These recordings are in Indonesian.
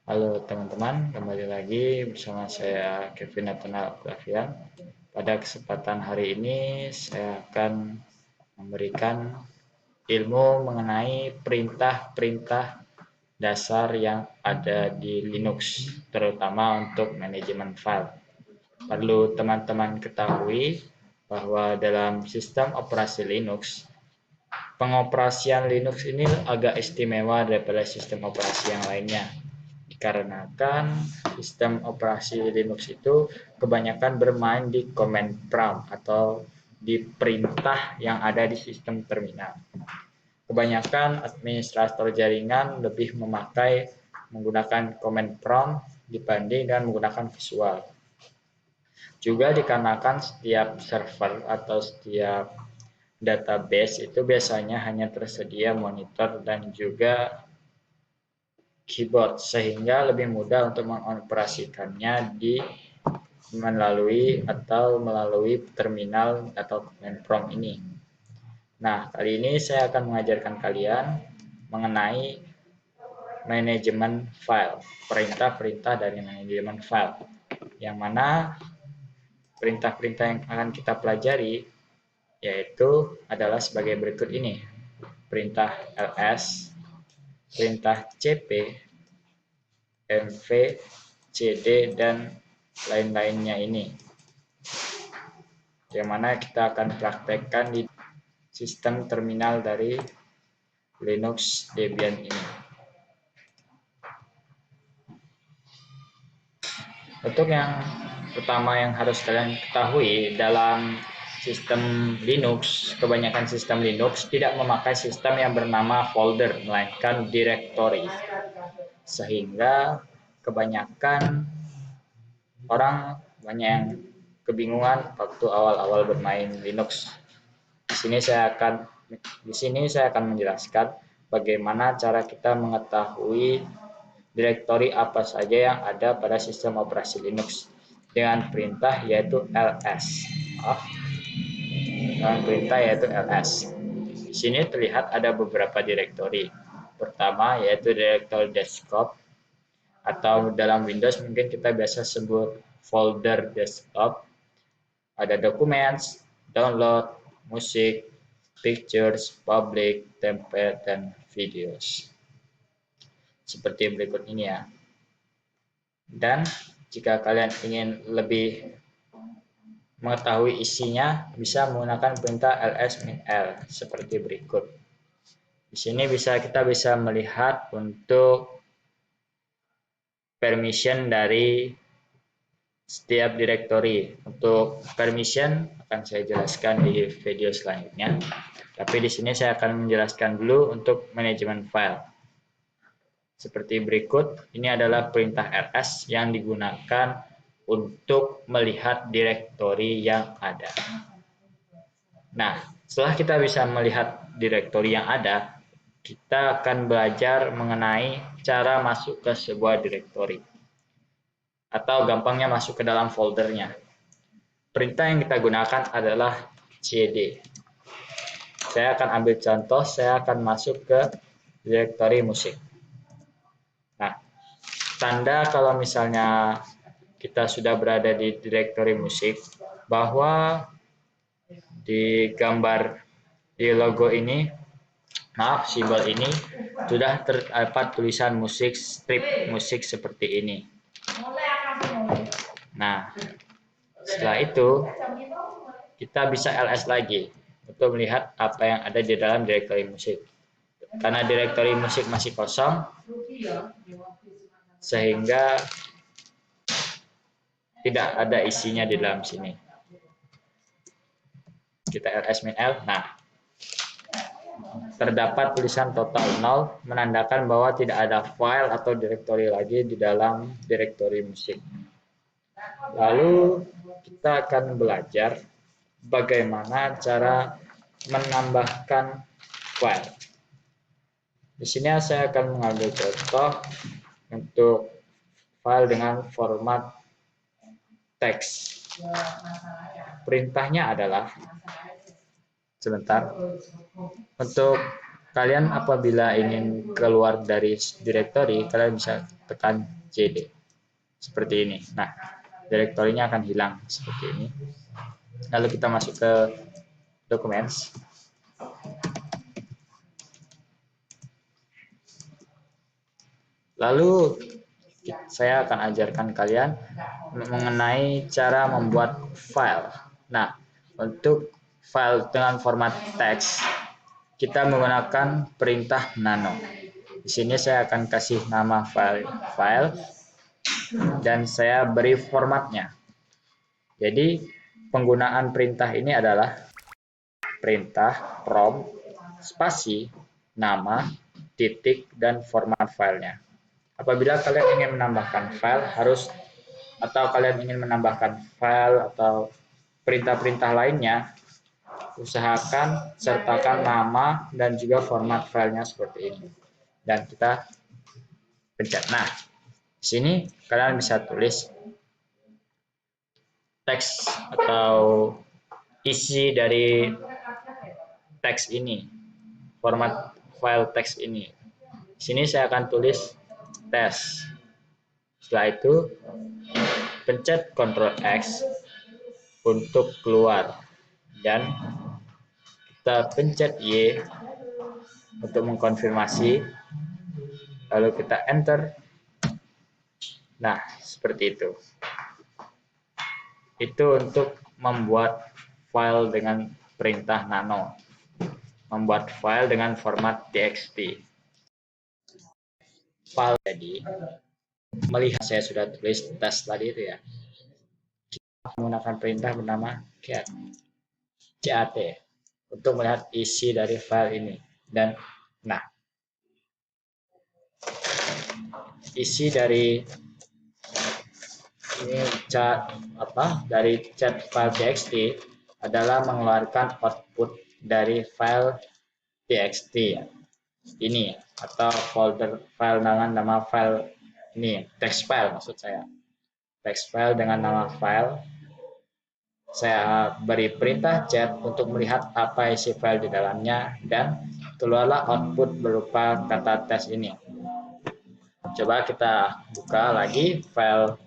Halo teman-teman, kembali lagi bersama saya Kevin Nathanael Octavian. Pada kesempatan hari ini saya akan memberikan ilmu mengenai perintah-perintah dasar yang ada di Linux, terutama untuk manajemen file. Perlu teman-teman ketahui bahwa dalam sistem operasi Linux, pengoperasian Linux ini agak istimewa daripada sistem operasi yang lainnya. Dikarenakan sistem operasi Linux itu kebanyakan bermain di command prompt atau di perintah yang ada di sistem terminal. Kebanyakan administrator jaringan lebih menggunakan command prompt dibanding dengan menggunakan visual. Juga dikarenakan setiap server atau setiap database itu biasanya hanya tersedia monitor dan juga keyboard, sehingga lebih mudah untuk mengoperasikannya melalui terminal atau command prompt ini. Nah, kali ini saya akan mengajarkan kalian mengenai manajemen file, perintah-perintah dari manajemen file, yang mana perintah-perintah yang akan kita pelajari yaitu adalah sebagai berikut ini: perintah ls, perintah cp, mv, cd, dan lain-lainnya ini, yang mana kita akan praktekkan di sistem terminal dari Linux Debian ini. Untuk yang pertama yang harus kalian ketahui, dalam sistem Linux, kebanyakan sistem Linux tidak memakai sistem yang bernama folder, melainkan directory. Sehingga kebanyakan orang banyak yang kebingungan waktu awal-awal bermain Linux. Di sini saya akan menjelaskan bagaimana cara kita mengetahui direktori apa saja yang ada pada sistem operasi Linux dengan perintah yaitu ls. Di sini terlihat ada beberapa direktori. Pertama yaitu direktori desktop, atau dalam Windows mungkin kita biasa sebut folder desktop. Ada documents, download, musik, pictures, public, template, dan videos. Seperti berikut ini ya. Dan jika kalian ingin lebih mengetahui isinya, bisa menggunakan perintah ls-l seperti berikut. Di sini kita bisa melihat untuk permission dari setiap direktori. Untuk permission akan saya jelaskan di video selanjutnya. Tapi di sini saya akan menjelaskan dulu untuk manajemen file. Seperti berikut, ini adalah perintah ls yang digunakan untuk melihat direktori yang ada. Nah, setelah kita bisa melihat direktori yang ada, kita akan belajar mengenai cara masuk ke sebuah direktori, atau gampangnya masuk ke dalam foldernya. Perintah yang kita gunakan adalah cd. Saya akan ambil contoh, saya akan masuk ke direktori musik. Nah, tanda kalau misalnya kita sudah berada di direktori musik, bahwa di gambar di logo ini, simbol ini sudah terdapat tulisan musik, strip musik seperti ini. Nah, setelah itu kita bisa ls lagi untuk melihat apa yang ada di dalam direktori musik. Karena direktori musik masih kosong, sehingga tidak ada isinya di dalam sini. Kita ls-l. Nah, terdapat tulisan total 0, menandakan bahwa tidak ada file atau direktori lagi di dalam direktori musik. Lalu kita akan belajar bagaimana cara menambahkan file. Di sini saya akan mengambil contoh untuk file dengan format teks. Perintahnya adalah, sebentar, untuk kalian apabila ingin keluar dari directory, kalian bisa tekan CD seperti ini. Nah, direktorinya akan hilang seperti ini. Lalu kita masuk ke documents. Lalu saya akan ajarkan kalian mengenai cara membuat file. Nah, untuk file dengan format teks, kita menggunakan perintah nano. Di sini saya akan kasih nama file dan saya beri formatnya. Jadi, penggunaan perintah ini adalah perintah prompt, spasi, nama, titik, dan format filenya. Apabila kalian ingin menambahkan file atau kalian ingin menambahkan file atau perintah-perintah lainnya, usahakan sertakan nama dan juga format filenya seperti ini. Dan kita pencet. Nah, di sini kalian bisa tulis teks atau isi dari teks ini, format file teks ini. Di sini saya akan tulis tes. Setelah itu pencet Ctrl X untuk keluar dan kita pencet Y untuk mengkonfirmasi, lalu kita enter. Nah, seperti itu. Itu untuk membuat file dengan perintah nano, membuat file dengan format txt. File jadi melihat saya sudah tulis tes tadi itu ya, kita menggunakan perintah bernama cat untuk melihat isi dari file ini. Dan nah, isi dari ini dari chat file txt adalah mengeluarkan output dari file txt ya. Ini atau folder file dengan nama file ini, text file maksud saya. Text file dengan nama file. Saya beri perintah chat untuk melihat apa isi file di dalamnya dan keluarlah output berupa kata tes ini. Coba kita buka lagi file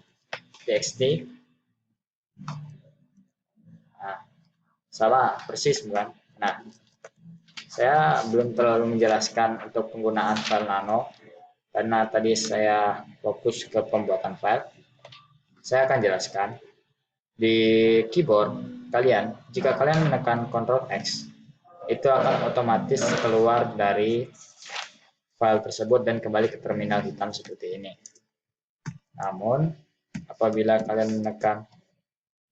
txt. Nah, sama persis bukan? Nah, saya belum terlalu menjelaskan untuk penggunaan file nano karena tadi saya fokus ke pembuatan file. Saya akan jelaskan di keyboard kalian. Jika kalian menekan Ctrl X, itu akan otomatis keluar dari file tersebut dan kembali ke terminal hitam seperti ini. Namun apabila kalian menekan,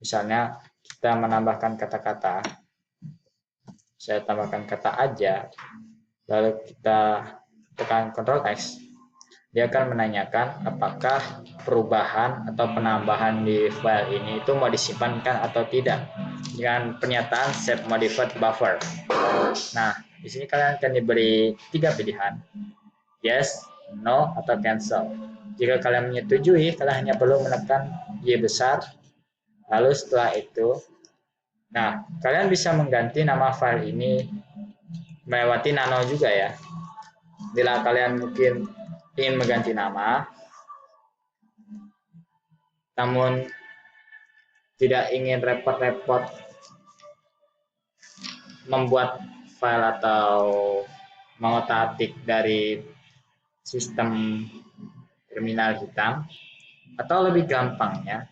misalnya kita menambahkan kata-kata, saya tambahkan kata aja, lalu kita tekan Ctrl X, dia akan menanyakan apakah perubahan atau penambahan di file ini itu mau disimpankan atau tidak dengan pernyataan save modified buffer. Nah, di sini kalian akan diberi 3 pilihan, yes, no, atau cancel. Jika kalian menyetujui, kalian hanya perlu menekan Y besar. Lalu setelah itu, nah, kalian bisa mengganti nama file ini melewati nano juga ya. Bila kalian mungkin ingin mengganti nama, namun tidak ingin repot-repot membuat file atau mengotak-atik dari sistem terminal hitam, atau lebih gampangnya,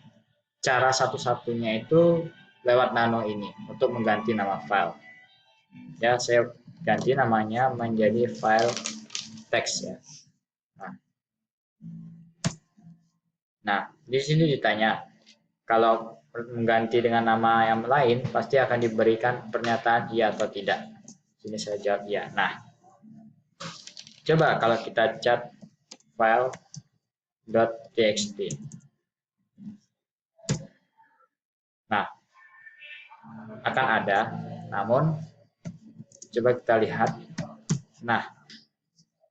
cara satu-satunya itu lewat nano ini untuk mengganti nama file. Ya, saya ganti namanya menjadi file teks ya. Nah, di sini ditanya kalau mengganti dengan nama yang lain pasti akan diberikan pernyataan iya atau tidak. Sini saya jawab iya. Nah, coba kalau kita cat file .txt. Nah, akan ada, namun coba kita lihat. Nah,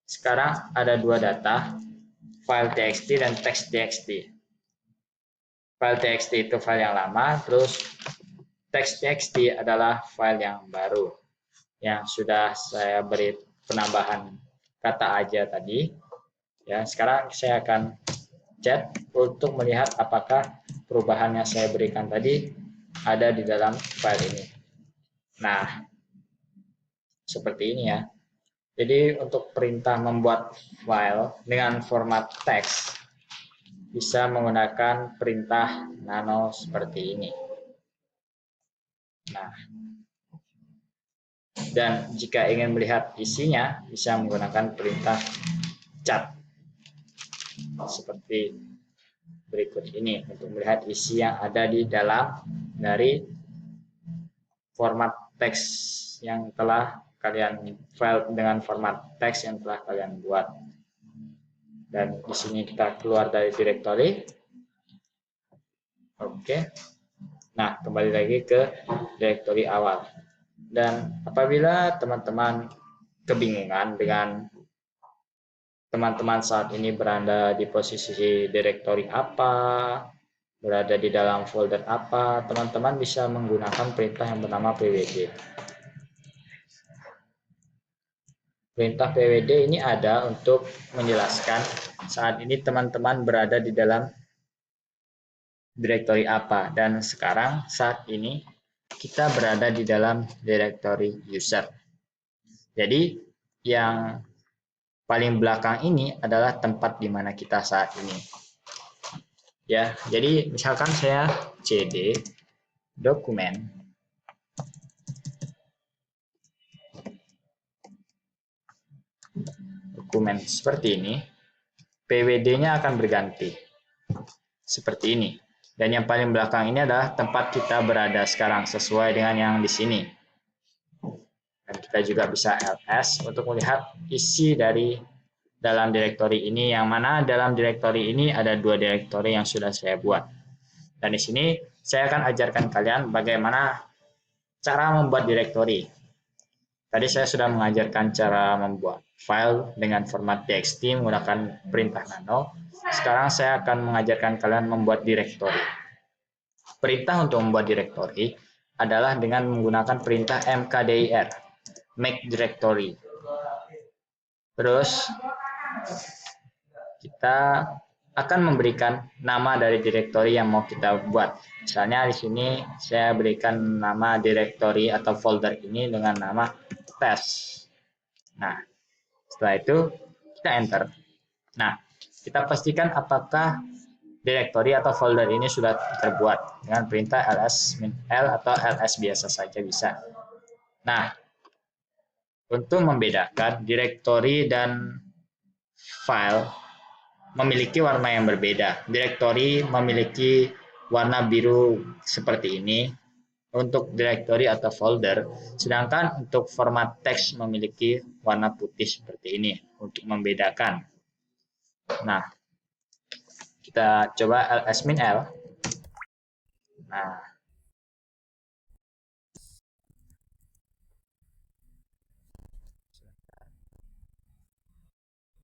sekarang ada 2 data, file txt dan teks txt. File txt itu file yang lama, terus teks txt adalah file yang baru yang sudah saya beri penambahan kata aja tadi. Ya, sekarang saya akan chat untuk melihat apakah perubahan yang saya berikan tadi ada di dalam file ini. Nah, seperti ini ya. Jadi untuk perintah membuat file dengan format teks bisa menggunakan perintah nano seperti ini. Nah, dan jika ingin melihat isinya bisa menggunakan perintah cat seperti berikut ini untuk melihat isi yang ada di dalam dari format teks yang telah kalian file dengan format teks yang telah kalian buat. Dan di sini kita keluar dari directory. Oke. Nah, kembali lagi ke directory awal. Dan apabila teman-teman kebingungan dengan teman-teman saat ini berada di posisi directory apa, berada di dalam folder apa, teman-teman bisa menggunakan perintah yang bernama pwd. Perintah pwd ini ada untuk menjelaskan saat ini teman-teman berada di dalam directory apa, dan sekarang saat ini kita berada di dalam directory user. Jadi yang paling belakang ini adalah tempat di mana kita saat ini. Ya, jadi misalkan saya cd dokumen seperti ini, pwd-nya akan berganti seperti ini. Dan yang paling belakang ini adalah tempat kita berada sekarang sesuai dengan yang di sini. Dan kita juga bisa ls untuk melihat isi dari dalam direktori ini, yang mana dalam direktori ini ada dua direktori yang sudah saya buat. Dan di sini saya akan ajarkan kalian bagaimana cara membuat direktori. Tadi saya sudah mengajarkan cara membuat file dengan format txt menggunakan perintah nano. Sekarang saya akan mengajarkan kalian membuat direktori. Perintah untuk membuat direktori adalah dengan menggunakan perintah mkdir, make directory. Terus kita akan memberikan nama dari direktori yang mau kita buat. Misalnya di sini saya berikan nama direktori atau folder ini dengan nama test. Nah, setelah itu kita enter. Nah, kita pastikan apakah direktori atau folder ini sudah terbuat dengan perintah ls-l atau ls biasa saja bisa. Nah, untuk membedakan direktori dan file memiliki warna yang berbeda. Direktori memiliki warna biru seperti ini untuk direktori atau folder, sedangkan untuk format teks memiliki warna putih seperti ini untuk membedakan. Nah, kita coba ls-l. Nah,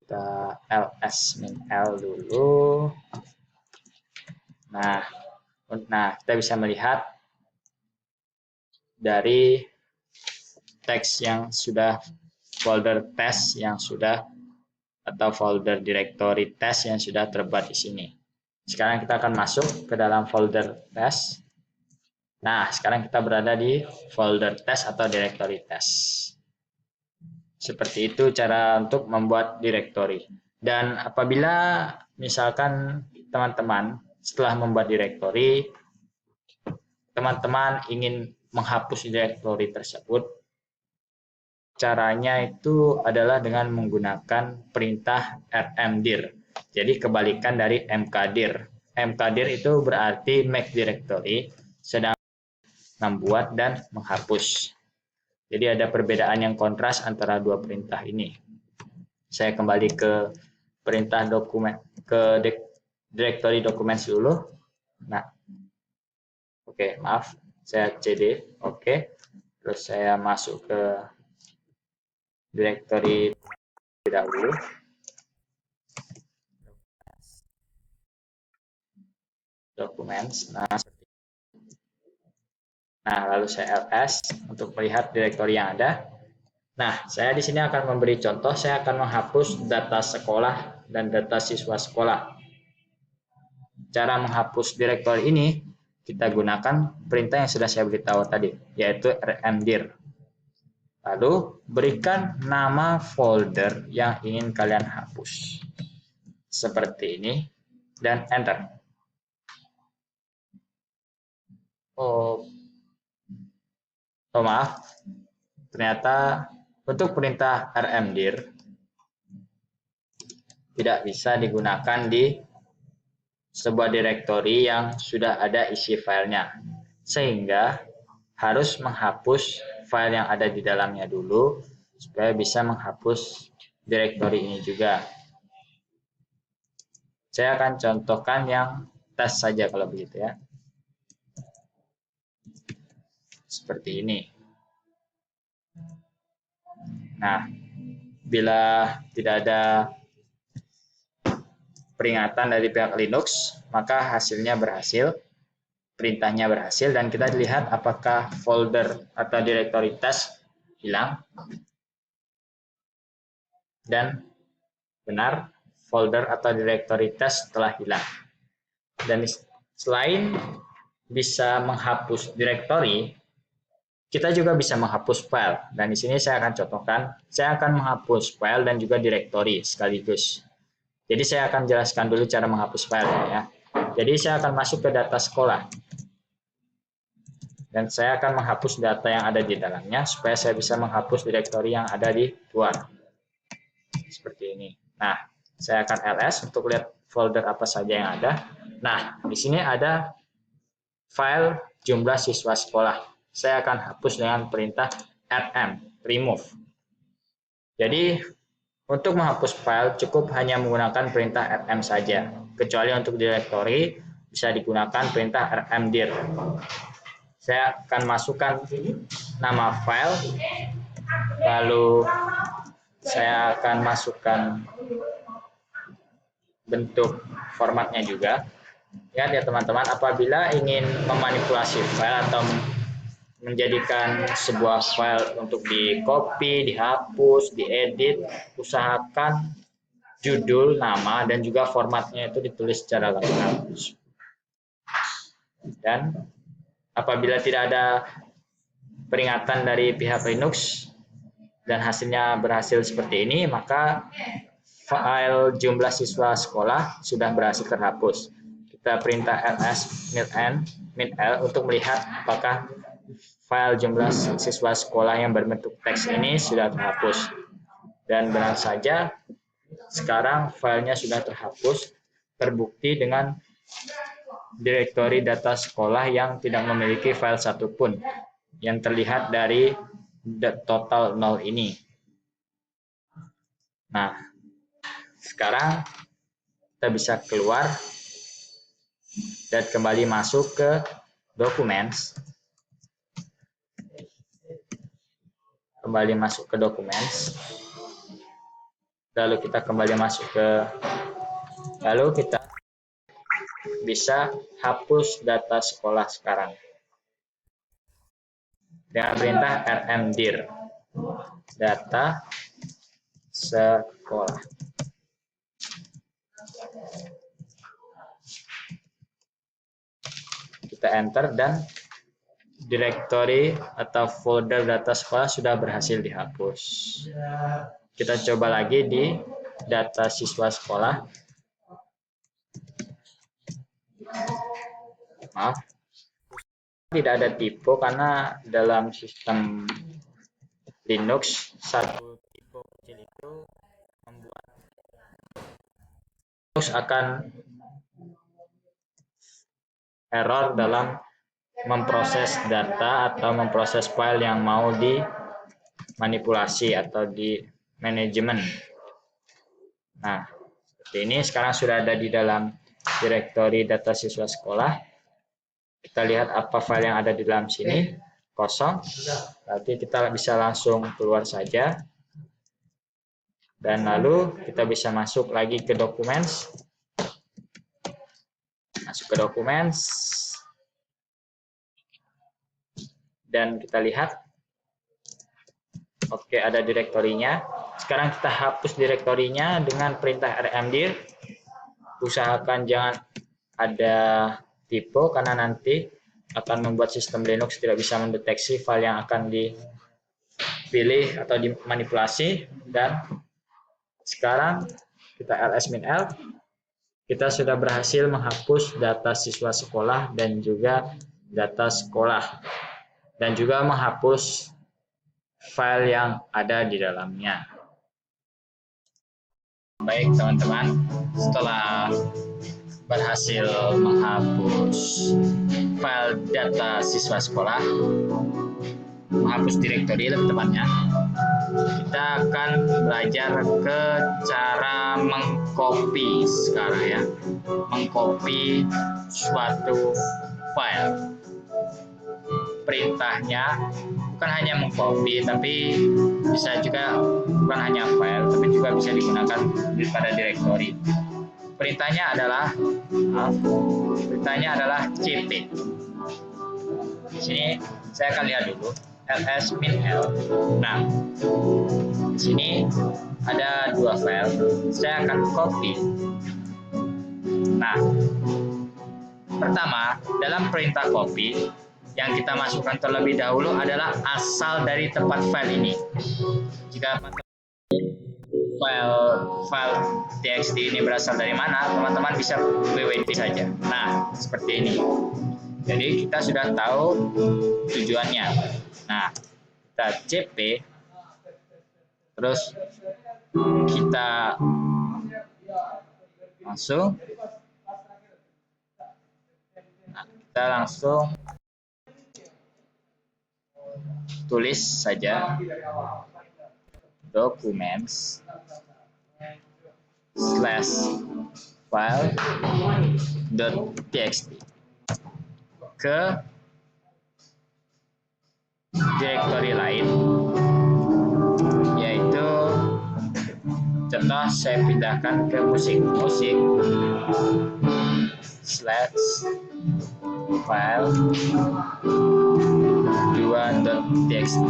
kita ls-l dulu. Nah, kita bisa melihat dari teks yang sudah folder test yang sudah atau folder directory test yang sudah terbuat di sini. Sekarang kita akan masuk ke dalam folder test. Nah, sekarang kita berada di folder test atau directory test. Seperti itu cara untuk membuat directory. Dan apabila misalkan teman-teman setelah membuat directory, teman-teman ingin menghapus directory tersebut, caranya itu adalah dengan menggunakan perintah rmdir. Jadi kebalikan dari mkdir. Mkdir itu berarti make directory, sedang membuat dan menghapus. Jadi ada perbedaan yang kontras antara dua perintah ini. Saya kembali ke perintah dokumen, ke directory documents dulu. Nah, oke, maaf, saya cd, oke. Terus saya masuk ke directory dahulu. Documents. Nah, lalu saya ls untuk melihat direktori yang ada. Nah, saya di sini akan memberi contoh, saya akan menghapus data sekolah dan data siswa sekolah. Cara menghapus direktori ini, kita gunakan perintah yang sudah saya beritahu tadi, yaitu rmdir. Lalu, berikan nama folder yang ingin kalian hapus. Seperti ini, dan enter. Oh maaf, ternyata untuk perintah rmdir tidak bisa digunakan di sebuah direktori yang sudah ada isi filenya, sehingga harus menghapus file yang ada di dalamnya dulu supaya bisa menghapus direktori ini juga. Saya akan contohkan yang tes saja kalau begitu ya. Seperti ini. Nah, bila tidak ada peringatan dari pihak Linux, maka hasilnya berhasil, perintahnya berhasil, dan kita lihat apakah folder atau direktori tes hilang. Dan benar, folder atau direktori tes telah hilang. Dan selain bisa menghapus direktori, kita juga bisa menghapus file. Dan di sini saya akan contohkan, saya akan menghapus file dan juga direktori sekaligus. Jadi saya akan jelaskan dulu cara menghapus file ya. Jadi saya akan masuk ke data sekolah. Dan saya akan menghapus data yang ada di dalamnya supaya saya bisa menghapus direktori yang ada di luar. Seperti ini. Nah, saya akan ls untuk lihat folder apa saja yang ada. Nah, di sini ada file jumlah siswa sekolah. Saya akan hapus dengan perintah rm, remove. Jadi, untuk menghapus file cukup hanya menggunakan perintah rm saja. Kecuali untuk direktori bisa digunakan perintah rmdir. Saya akan masukkan nama file, lalu saya akan masukkan bentuk formatnya juga. Ya teman-teman, apabila ingin memanipulasi file atau menjadikan sebuah file untuk di copy, dihapus, diedit, usahakan judul, nama, dan juga formatnya itu ditulis secara lengkap. Dan apabila tidak ada peringatan dari pihak Linux dan hasilnya berhasil seperti ini, maka file jumlah siswa sekolah sudah berhasil terhapus. Kita perintah ls min-l untuk melihat apakah file jumlah siswa sekolah yang berbentuk teks ini sudah terhapus. Dan benar saja, sekarang filenya sudah terhapus, terbukti dengan direktori data sekolah yang tidak memiliki file satupun yang terlihat dari total 0 ini. Nah, sekarang kita bisa keluar dan kembali masuk ke Documents. Kembali masuk ke Documents. Lalu kita kembali masuk ke, lalu kita bisa hapus data sekolah sekarang dengan perintah rmdir, data sekolah. Kita enter dan direktori atau folder data sekolah sudah berhasil dihapus. Kita coba lagi di data siswa sekolah. Maaf, tidak ada tipe karena dalam sistem Linux satu tipe kecil itu membuat Linux akan error dalam memproses data atau memproses file yang mau dimanipulasi atau di manajemen. Nah, seperti ini sekarang sudah ada di dalam direktori data siswa sekolah. Kita lihat apa file yang ada di dalam sini, kosong. Berarti kita bisa langsung keluar saja. Dan lalu kita bisa masuk lagi ke Documents. Masuk ke Documents. Dan kita lihat Oke, ada direktorinya. Sekarang kita hapus direktorinya dengan perintah rmdir. Usahakan jangan ada typo karena nanti akan membuat sistem Linux tidak bisa mendeteksi file yang akan dipilih atau dimanipulasi. Dan sekarang kita ls-l, kita sudah berhasil menghapus data siswa sekolah dan juga data sekolah, dan juga menghapus file yang ada di dalamnya. Baik teman-teman, setelah berhasil menghapus file data siswa sekolah, menghapus direktori lebih tepatnya, kita akan belajar ke cara mengcopy sekarang ya, mengcopy suatu file. Perintahnya bukan hanya mengcopy, tapi bisa juga bukan hanya file, tapi juga bisa digunakan pada direktori. Perintahnya adalah cp. Di sini saya akan lihat dulu ls-l. Nah, di sini ada dua file, saya akan copy. Nah, pertama dalam perintah copy yang kita masukkan terlebih dahulu adalah asal dari tempat file ini. Jika file txt ini berasal dari mana, teman-teman bisa www saja. Nah, seperti ini. Jadi kita sudah tahu tujuannya. Nah, kita cp, terus kita langsung, tulis saja documents /file.txt ke direktori lain, yaitu contoh saya pindahkan ke musik /file2.txt.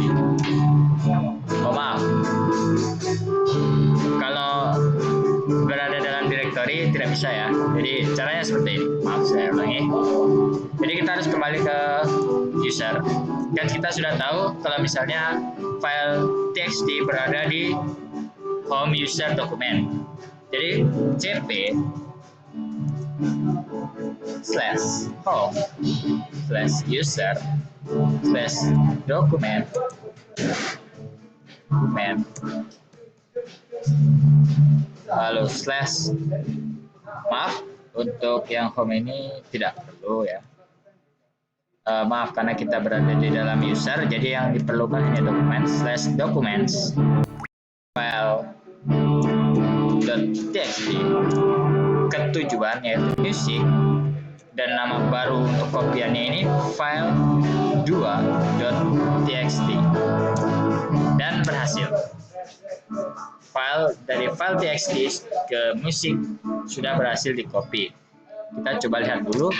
Maaf, kalau berada dalam direktori tidak bisa ya. Jadi caranya seperti ini. Maaf, saya ulangi. Jadi kita harus kembali ke user. Kan kita sudah tahu kalau misalnya file txt berada di home user dokumen. Jadi cp /home/user/dokumen lalu maaf, untuk yang home ini tidak perlu ya. Maaf, karena kita berada di dalam user, jadi yang diperlukan hanya documents file.txt ketujuan yaitu musik, dan nama baru untuk kopiannya ini file2.txt, dan berhasil. Dari file txt ke musik sudah berhasil di copy. Kita coba lihat dulu,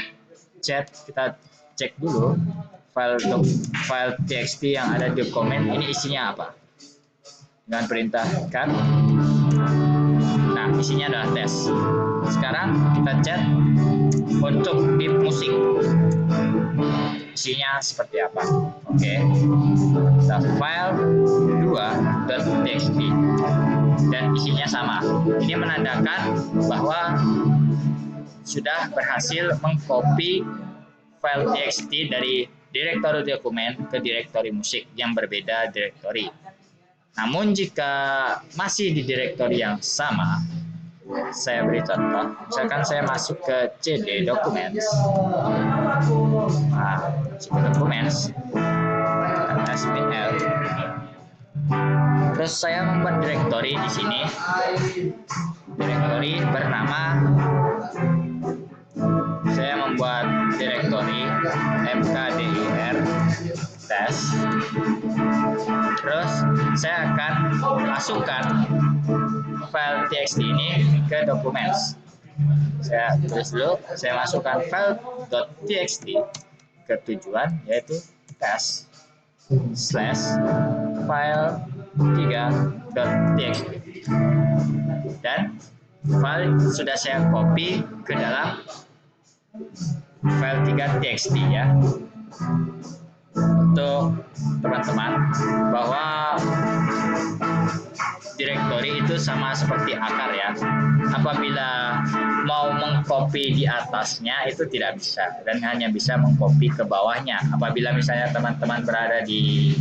kita cek dulu file txt yang ada di dokumen ini isinya apa dengan perintah cat. Nah, isinya adalah tes. Sekarang kita cek untuk bit musik, isinya seperti apa. Oke, kita file2.txt dan isinya sama. Ini menandakan bahwa sudah berhasil mengcopy file txt dari direktori dokumen ke direktori musik yang berbeda direktori. Namun jika masih di direktori yang sama, saya beri contoh. Misalkan saya masuk ke cd documents. Nah, cd documents ls-l. Terus saya membuat direktori di sini. Direktori bernama, saya membuat direktori mkdir test. Terus saya akan masukkan file txt ini ke documents. Saya tulis dulu, saya masukkan file.txt ke tujuan yaitu test/file 3.txt dan file sudah saya copy ke dalam file 3.txt ya. Untuk teman-teman bahwa direktori itu sama seperti akar ya. Apabila mau mengcopy di atasnya itu tidak bisa dan hanya bisa mengcopy ke bawahnya. Apabila misalnya teman-teman berada di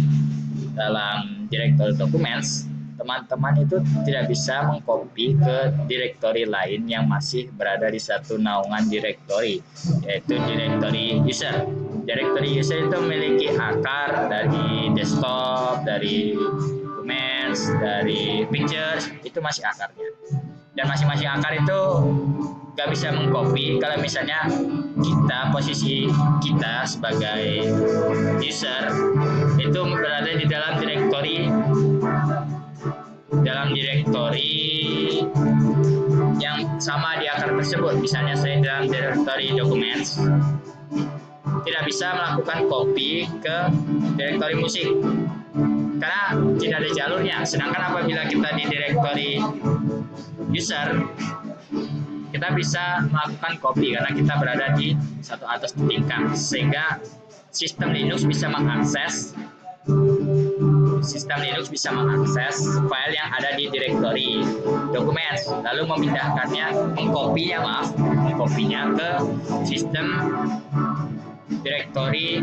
dalam directory documents, teman-teman itu tidak bisa mengcopy ke direktori lain yang masih berada di satu naungan direktori, yaitu direktori user. Direktori user itu memiliki akar dari desktop, dari documents, dari pictures, itu masih akarnya. Dan masing-masing akar itu nggak bisa mengcopy kalau misalnya posisi kita sebagai user itu berada di dalam direktori yang sama di akar tersebut. Misalnya saya dalam direktori documents, tidak bisa melakukan copy ke direktori musik karena tidak ada jalurnya. Sedangkan apabila kita di direktori user, kita bisa melakukan copy karena kita berada di satu atas tingkat, sehingga sistem Linux bisa mengakses file yang ada di direktori documents, lalu mengkopinya ke sistem direktori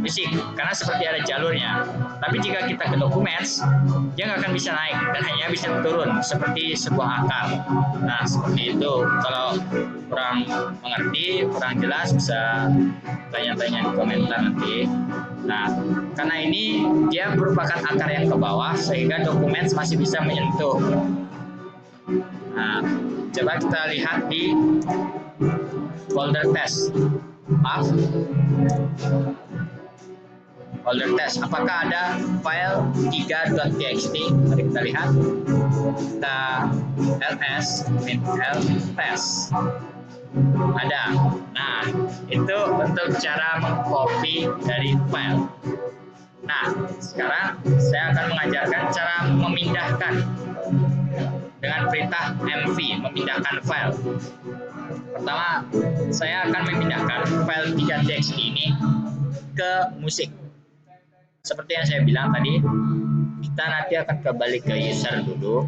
musik karena seperti ada jalurnya. Tapi jika kita ke documents, dia nggak akan bisa naik dan hanya bisa turun seperti sebuah akar. Nah, seperti itu. Kalau kurang mengerti, kurang jelas, bisa tanya-tanya di komentar nanti. Nah, karena ini dia merupakan akar yang ke bawah sehingga documents masih bisa menyentuh. Nah, coba kita lihat di folder test. Folder test, apakah ada file 3.txt? Mari kita lihat. Kita ls -l test. Ada. Nah, itu untuk cara mengcopy dari file. Nah, sekarang saya akan mengajarkan cara memindahkan dengan perintah mv, memindahkan file. Pertama, saya akan memindahkan file 3.txt ini ke musik. Seperti yang saya bilang tadi, kita nanti akan kembali ke user dulu.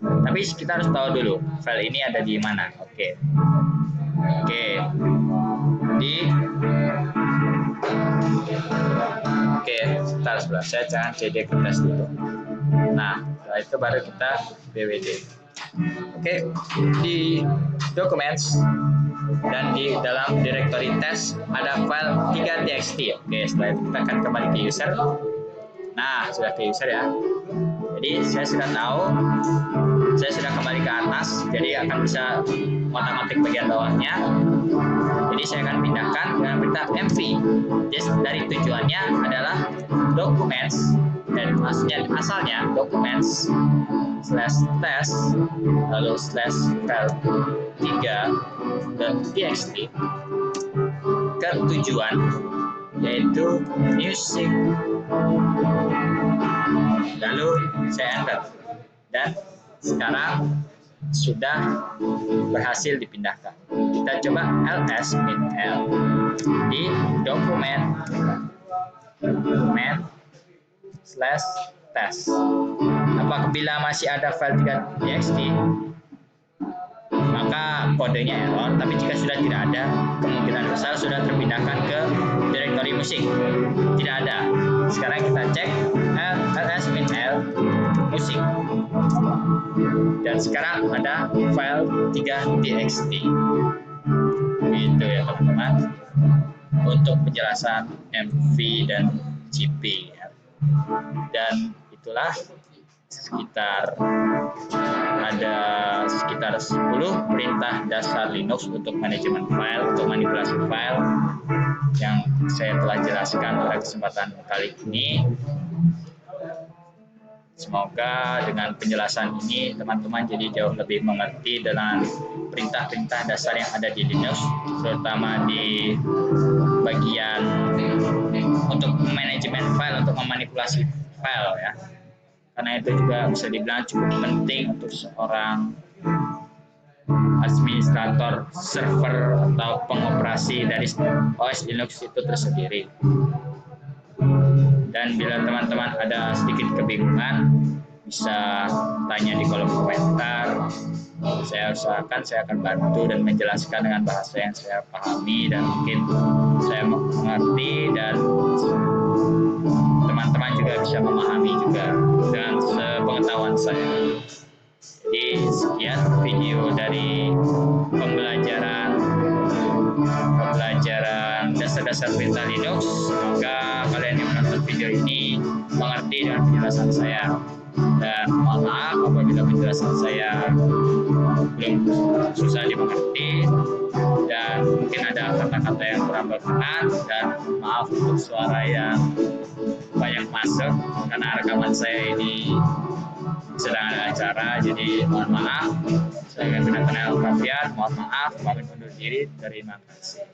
Tapi kita harus tahu dulu file ini ada di mana. Oke. Sebentar sebelah. Saya jangan cd ke test dulu. Nah, setelah itu baru kita bwd. Di documents dan di dalam directory test ada file 3.txt. Setelah itu kita akan kembali ke user. Nah, sudah ke user ya. Jadi saya sudah tahu, saya sudah kembali ke atas, jadi akan bisa otomatis bagian bawahnya. Jadi saya akan pindahkan dengan perintah mv. Jadi dari tujuannya adalah documents, dan asalnya documents /test lalu /file 3.txt ke tujuan yaitu music, lalu saya enter dan sekarang sudah berhasil dipindahkan. Kita coba ls -l di dokumen/test. Apabila masih ada file 3.txt, maka kodenya error. Tapi jika sudah tidak ada, kemungkinan besar sudah terpindahkan ke direktori musik. Tidak ada. Sekarang kita cek ls -l musik, dan sekarang ada file 3.txt. Gitu ya teman-teman, untuk penjelasan mv dan cp ya. Dan itulah sekitar 10 perintah dasar Linux untuk manajemen file, untuk manipulasi file yang saya telah jelaskan pada kesempatan kali ini. Semoga dengan penjelasan ini teman-teman jadi jauh lebih mengerti dengan perintah-perintah dasar yang ada di Linux, terutama di bagian untuk manajemen file, untuk memanipulasi file ya. karena itu juga bisa dibilang cukup penting untuk seorang administrator server atau pengoperasi dari OS Linux itu tersendiri. Dan bila teman-teman ada sedikit kebingungan, bisa tanya di kolom komentar. Saya usahakan saya akan bantu dan menjelaskan dengan bahasa yang saya pahami dan mungkin saya mengerti, dan teman-teman juga bisa memahami juga dengan sepengetahuan saya. Jadi sekian video dari pembelajaran dasar-dasar perintah Linux. Semoga kalian yang menonton video ini mengerti dengan penjelasan saya, dan mohon maaf apabila penjelasan saya belum susah dimengerti dan mungkin ada kata-kata yang kurang berkenan, dan maaf untuk suara yang banyak masuk karena rekaman saya ini sedang ada acara, jadi mohon maaf. Saya benar-benar mohon maaf, pamit undur diri, terima kasih.